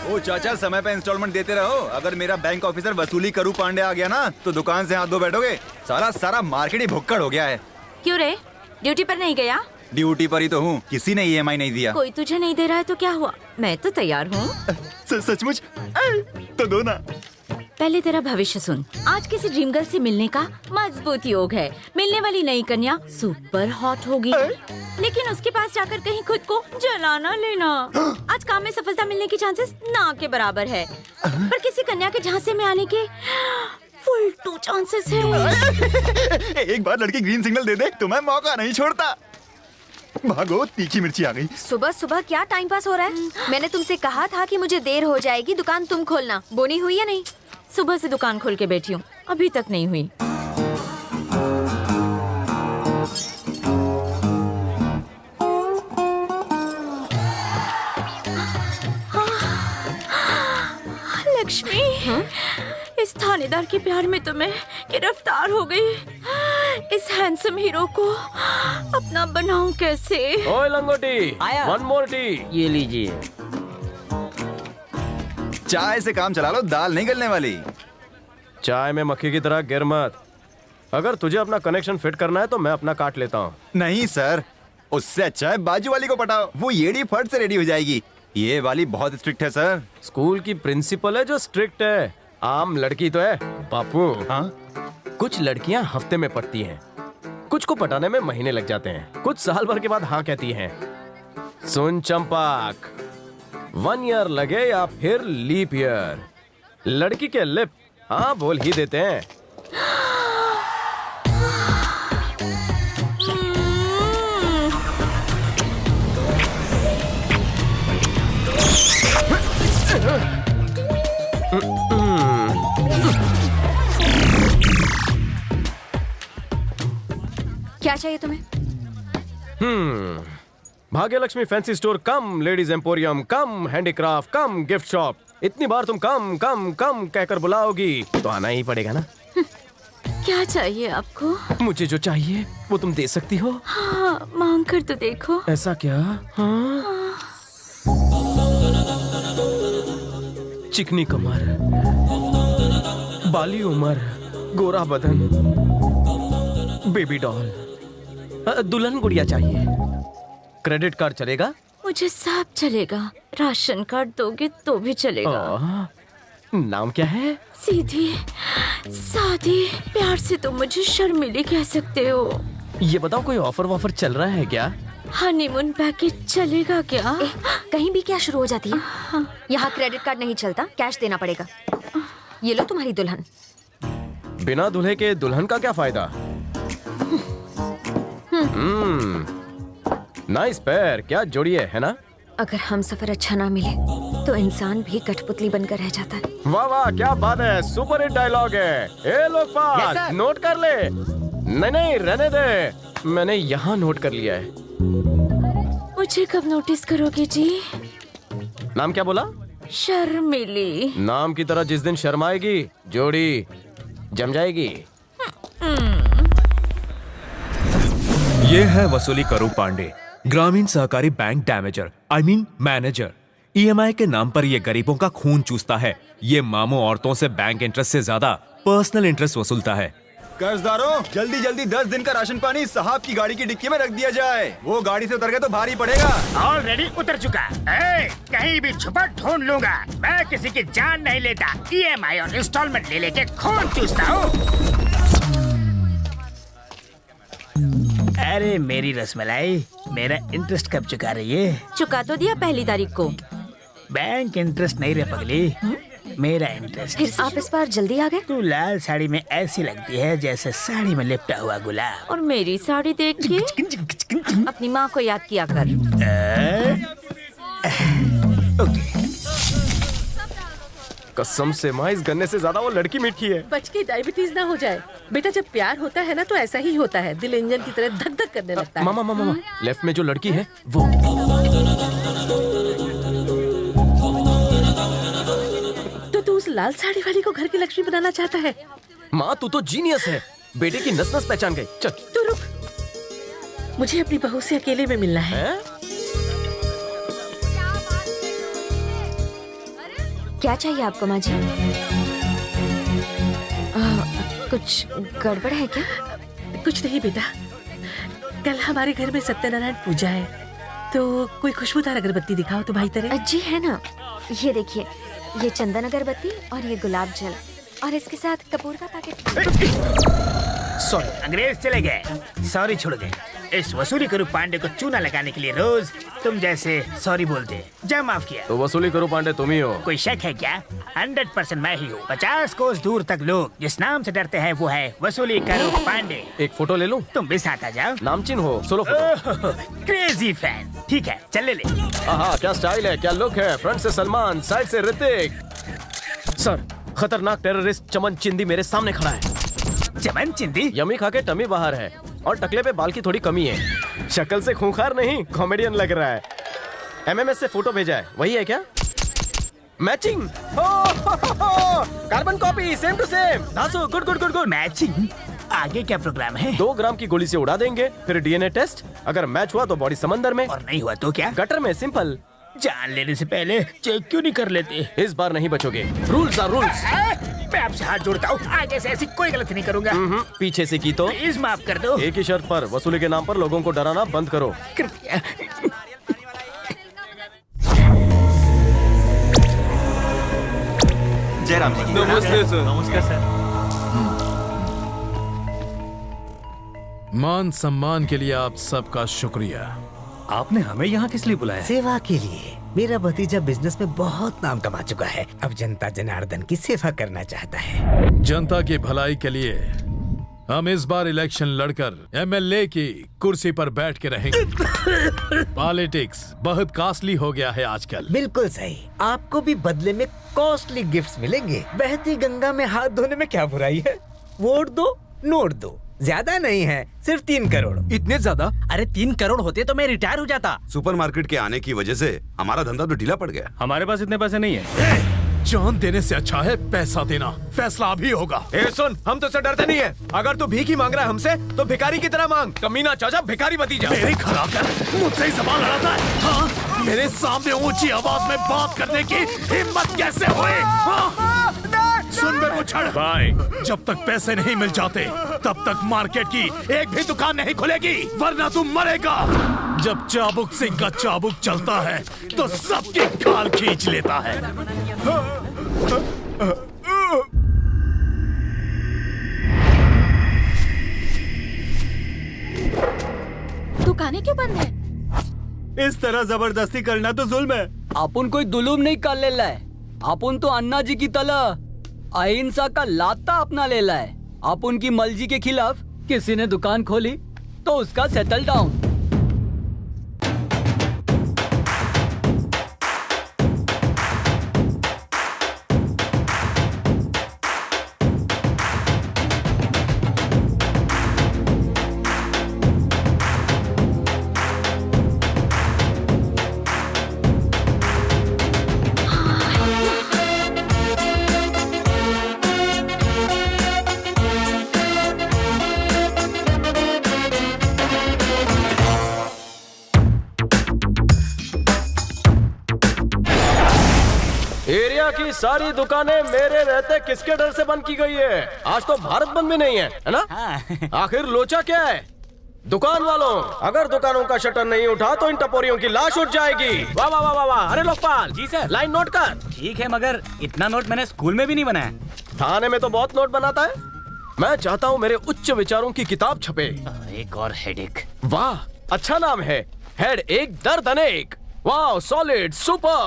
ओ चाचा, समय पे इंस्टॉलमेंट देते रहो। अगर मेरा बैंक ऑफिसर वसूली करू पांडे आ गया ना तो दुकान से हाथ धो बैठोगे। सारा मार्केट ही भुक्कड़ हो गया है। क्यों रे, ड्यूटी पर नहीं गया? ड्यूटी पर ही तो हूँ, किसी ने EMI नहीं दिया। कोई तुझे नहीं दे रहा है तो क्या हुआ? मैं तो तैयार हूँ। सचमुच? तो दो ना। पहले तेरा भविष्य सुन। आज किसी ड्रीम गर्ल से मिलने का मजबूत योग है। मिलने वाली नई कन्या सुपर हॉट होगी, लेकिन उसके पास जाकर कहीं खुद को जला ना लेना। आज काम में सफलता मिलने की चांसेस ना के बराबर है, पर किसी कन्या के झांसे में आने के फुल 2 चांसेस है। एक बार लड़की ग्रीन सिग्नल दे दे तो मैं मौका नहीं छोड़ता। भागो, तीखी मिर्ची आ गई। सुबह सुबह क्या टाइम पास हो रहा है? मैंने तुमसे कहा था कि मुझे देर हो जाएगी, दुकान तुम खोलना। बोनी हुई या नहीं? सुबह से दुकान खोल के बैठी हूँ, अभी तक नहीं हुई। लक्ष्मी, इस थानेदार के प्यार में तो मैं गिरफ्तार हो गई। इस हैंडसम हीरो को अपना बनाऊं कैसे? ओए लंगोटी, आया। 1 मोर टी। ये लीजिए। चाय से काम चला लो, दाल नहीं गलने वाली। चाय में मक्खी की तरह गिर मत। अगर तुझे अपना कनेक्शन फिट करना है तो मैं अपना काट लेता हूँ। नहीं सर, उससे अच्छा है बाजू वाली को पटाओ, वो येड़ी फट से रेडी हो जाएगी। ये वाली बहुत स्ट्रिक्ट है सर। स्कूल की प्रिंसिपल है जो स्ट्रिक्ट है, आम लड़की तो है बापू। हाँ? कुछ लड़कियां हफ्ते में पटती हैं, कुछ को पटाने में महीने लग जाते हैं, कुछ साल भर के बाद हाँ कहती हैं। सुन चंपक, 1 ईयर लगे या फिर लीप ईयर, लड़की के लिप हाँ बोल ही देते हैं। क्या चाहिए तुम्हें? भाग्यलक्ष्मी फैंसी स्टोर कम लेडीज एम्पोरियम कम हैंडीक्राफ्ट कम गिफ्ट शॉप। इतनी बार तुम कम कम कम कहकर बुलाओगी तो आना ही पड़ेगा ना। क्या चाहिए आपको? मुझे जो चाहिए वो तुम दे सकती हो। हाँ, मांग कर तो देखो। ऐसा क्या? हाँ? चिकनी कमर, बाली उमर, गोरा बदन, बेबी डॉल, दुल्हन गुड़िया चाहिए। क्रेडिट कार्ड चलेगा? मुझे सब चलेगा। राशन कार्ड दोगे तो भी चलेगा। नाम क्या है? सीधी सादी, प्यार से तुम मुझे शर्मिली कह सकते हो। ये बताओ कोई ऑफर वॉफर चल रहा है क्या? हनीमून पैकेज चलेगा क्या? कहीं भी क्या शुरू हो जाती है? यहाँ क्रेडिट कार्ड नहीं चलता, कैश देना पड़ेगा। ये लो तुम्हारी दुल्हन। बिना दूल्हे के दुल्हन का क्या फायदा? नाइस पैर, क्या जोड़ी है ना? अगर हम सफर अच्छा ना मिले तो इंसान भी कठपुतली बनकर रह जाता है। वाह वाह, क्या बात है, सुपर हिट डायलॉग है। ए लोकपाल, नोट कर ले। नहीं रहने दे, मैंने यहाँ नोट कर लिया है। मुझे कब नोटिस करोगे जी? नाम क्या बोला? शर्मिली। नाम की तरह जिस दिन शर्माएगी जोड़ी जम जाएगी। ये है वसूली करू पांडे, ग्रामीण सहकारी बैंक डैमेजर मैनेजर। EMI के नाम पर ये गरीबों का खून चूसता है। ये मामू औरतों से बैंक इंटरेस्ट से ज्यादा पर्सनल इंटरेस्ट वसूलता है। कर्जदारों, जल्दी जल्दी 10 दिन का राशन पानी साहब की गाड़ी की डिक्की में रख दिया जाए। वो गाड़ी से उतर गए तो भारी पड़ेगा। ऑलरेडी उतर चुका। कहीं भी छुपा ढूंढ लूंगा। मैं किसी की जान नहीं लेता, EMI और इंस्टॉलमेंट ले लेके खून चूसता हूँ। अरे मेरी रसमलाई, मेरा इंटरेस्ट कब चुका रही है? चुका तो दिया 1 तारीख को। बैंक इंटरेस्ट नहीं रे पगली, मेरा इंटरेस्ट। फिर आप इस बार जल्दी आ गए। तू लाल साड़ी में ऐसी लगती है जैसे साड़ी में लिपटा हुआ गुलाब। और मेरी साड़ी देख के अपनी माँ को याद किया कर। कसम से माँ, इस गन्ने से ज्यादा वो लड़की मीठी है। बच के डायबिटीज ना हो जाए बेटा। जब प्यार होता है ना तो ऐसा ही होता है, दिल इंजन की तरह धक धक करने लगता है। मामा, लेफ्ट में जो लड़की है वो। तो तू उस लाल साड़ी वाली को घर की लक्ष्मी बनाना चाहता है? माँ तू तो जीनियस है, बेटे की नस नस पहचान गई। चल तू रुक, मुझे अपनी बहू से अकेले में मिलना है। क्या चाहिए आपको माँ जी? कुछ गड़बड़ है क्या? कुछ नहीं बेटा, कल हमारे घर में सत्यनारायण पूजा है, तो कोई खुशबूदार अगरबत्ती दिखाओ तो भाई तेरे। जी है ना, ये देखिए, ये चंदन अगरबत्ती और ये गुलाब जल और इसके साथ कपूर का पैकेट। सॉरी, अंग्रेज चले गए, सॉरी छोड़ गए। इस वसूली करू पांडे को चूना लगाने के लिए रोज तुम जैसे सॉरी बोलते, जब माफ किया। तो वसूली करो पांडे तुम ही हो। कोई शक है क्या? 100% मैं ही हूँ। 50 कोस दूर तक लोग जिस नाम से डरते हैं वो है वसूली करू पांडे। एक फोटो ले लूं? तुम भी साथ आ जाओ। नामचीन हो, सोलो फोटो। Crazy fan. ठीक है, चल ले। हाँ, क्या स्टाइल है, क्या लुक है। फ्रंट से सलमान, साइड से ऋतिक। सर, खतरनाक टेररिस्ट चमन चिंदी मेरे सामने खड़ा है। चमन चिंदी? यमी खा के टमी बाहर है और टकले पे बाल की थोड़ी कमी है। शक्ल से खूंखार नहीं, कॉमेडियन लग रहा है। एमएमएस से फोटो भेजा है, वही है क्या? Matching, carbon copy, same to same. धासु, good good good good. Matching? आगे क्या प्रोग्राम है? 2 ग्राम की गोली से उड़ा देंगे, फिर डीएनए टेस्ट। अगर मैच हुआ तो बॉडी समंदर में, और नहीं हुआ तो क्या? गटर में। सिंपल। जान लेने से पहले चेक क्यों नहीं कर लेते? इस बार नहीं बचोगे। Rules are rules. मैं आपसे हाथ जोड़ता हूँ, आगे से ऐसी कोई गलती नहीं करूँगा। पीछे से की तो प्लीज माफ कर दो। एक ही शर्त पर, वसूली के नाम पर लोगों को डराना बंद करो। कृपया। जयराम जी। नमस्ते सर। नमस्कार सर। मान सम्मान के लिए आप सबका शुक्रिया। आपने हमें यहाँ किस लिए बुलाया? सेवा के लिए। मेरा भतीजा बिजनेस में बहुत नाम कमा चुका है, अब जनता जनार्दन की सेवा करना चाहता है। जनता की भलाई के लिए हम इस बार इलेक्शन लड़कर एमएलए की कुर्सी पर बैठ के रहेंगे। पॉलिटिक्स बहुत कॉस्टली हो गया है आजकल। बिल्कुल सही, आपको भी बदले में कॉस्टली गिफ्ट्स मिलेंगे। बहती गंगा में हाथ धोने में क्या बुराई है? वोट दो, नोट दो। ज्यादा नहीं है, सिर्फ 3 करोड़। इतने ज्यादा? अरे 3 करोड़ होते तो मैं रिटायर हो जाता। सुपरमार्केट के आने की वजह से हमारा धंधा तो ढीला पड़ गया। हमारे पास इतने पैसे नहीं है। जान देने से अच्छा है पैसा देना। फैसला अभी होगा। ए सुन, हम तो से डरते नहीं है। अगर तू भीख ही मांग रहा है हमसे, तो भिखारी की तरह मांग। कमीना चाचा, भिखारी भतीजा। मेरी खड़ा कर मुझसे ही सवाल लड़ाता है। हाँ? मेरे सामने ऊंची आवाज में बात करने की हिम्मत कैसे हुई? हाँ? सुन बे मुछड़ भाई, जब तक पैसे नहीं मिल जाते तब तक मार्केट की एक भी दुकान नहीं खुलेगी, वरना तू मरेगा। जब चाबुक सिंह का चाबुक चलता है तो सबकी खाल खींच लेता है। दुकानें क्यों बंद है? इस तरह जबरदस्ती करना तो जुल्म है। अपन कोई जुलूम नहीं कर ले है। अपन तो अन्ना जी की तरह अहिंसा का लाता अपना ले है। अपन की मर्जी के खिलाफ किसी ने दुकान खोली तो उसका सेटल डाउन। एरिया की सारी दुकानें मेरे रहते किसके डर से बंद की गई है? आज तो भारत बंद भी नहीं है ना? आखिर लोचा क्या है? दुकान वालों, अगर दुकानों का शटर नहीं उठा तो इन टपोरियों की लाश उठ जाएगी। वाह वाह वाह वाह। अरे लोकपाल जी सर। लाइन नोट कर। ठीक है, मगर इतना नोट मैंने स्कूल में भी नहीं बनाया। थाने में तो बहुत नोट बनाता है। मैं चाहता हूँ मेरे उच्च विचारों की किताब छपे। एक और हेडेक। वाह, अच्छा नाम है। हेड एक, दर्द अनेक। वाह, सॉलिड, सुपर।